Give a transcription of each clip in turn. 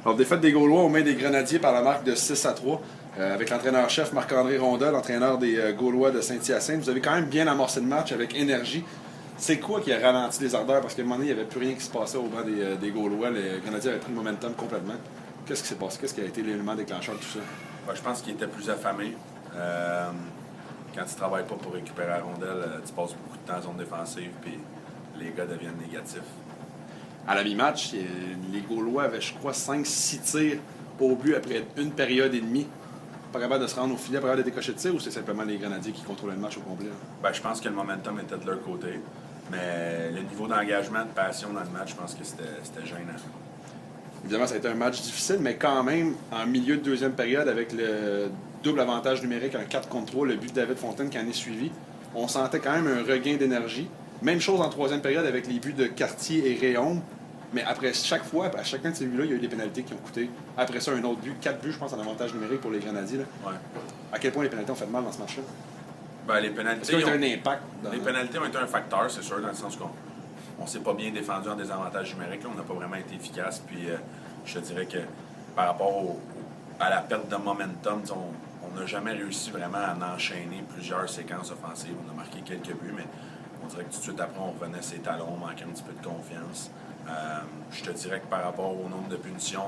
Alors, défaite des Gaulois aux mains des Grenadiers par la marque de 6-3, avec l'entraîneur-chef Marc-André Rondeau, l'entraîneur des Gaulois de Saint-Hyacinthe. Vous avez quand même bien amorcé le match avec énergie. C'est quoi qui a ralenti les ardeurs? Parce qu'à un moment donné, il n'y avait plus rien qui se passait au banc des Gaulois. Les Grenadiers avaient pris le momentum complètement. Qu'est-ce qui s'est passé? Qu'est-ce qui a été l'élément déclencheur de tout ça? Ben, je pense qu'ils étaient plus affamés. Quand tu ne travailles pas pour récupérer la rondelle, tu passes beaucoup de temps en zone défensive, puis les gars deviennent négatifs. À la mi-match, les Gaulois avaient, je crois, 5-6 tirs au but après une période et demie. Pas capable de se rendre au filet, pas capable de décocher de tir, ou c'est simplement les Grenadiers qui contrôlaient le match au complet? Ben, je pense que le momentum était de leur côté. Mais le niveau d'engagement, de passion dans le match, je pense que c'était gênant. Évidemment, ça a été un match difficile, mais quand même, en milieu de deuxième période, avec le double avantage numérique, un 4 contre 3, le but de David Fontaine qui en est suivi, on sentait quand même un regain d'énergie. Même chose en troisième période avec les buts de Cartier et Réaume. Mais après chaque fois, à chacun de ces buts-là, il y a eu des pénalités qui ont coûté. Après ça, un autre but, 4 buts, je pense, en avantage numérique pour les Grenadiers. Là. Ouais. À quel point les pénalités ont fait mal dans ce match-là? Ben, les pénalités, Est-ce qu'il y a eu un impact? Les pénalités ont été un facteur, c'est sûr, dans le sens qu'on ne s'est pas bien défendu en désavantage numérique. Là. On n'a pas vraiment été efficace. Puis je te dirais que par rapport à la perte de momentum, on n'a jamais réussi vraiment à en enchaîner plusieurs séquences offensives. On a marqué quelques buts, mais on dirait que tout de suite après, on revenait ses talons, on manquait un petit peu de confiance. Je te dirais que par rapport au nombre de punitions,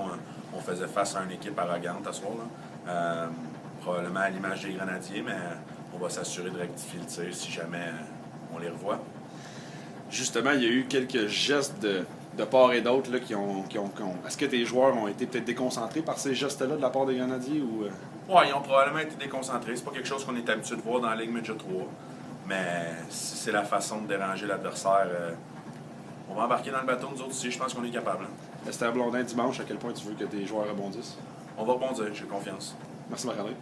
on faisait face à une équipe arrogante à ce soir-là. Probablement à l'image des Grenadiers, mais on va s'assurer de rectifier le tir si jamais on les revoit. Justement, il y a eu quelques gestes de part et d'autre là, qui ont. Est-ce que tes joueurs ont été peut-être déconcentrés par ces gestes-là de la part des Grenadiers? Ou... Oui, ils ont probablement été déconcentrés. C'est pas quelque chose qu'on est habitué de voir dans la Ligue Midget 3. Mais si c'est la façon de déranger l'adversaire, on va embarquer dans le bateau, nous autres aussi. Je pense qu'on est capable. Hein. Esther Blondin dimanche, à quel point tu veux que tes joueurs rebondissent? On va rebondir, j'ai confiance. Merci Marc-André.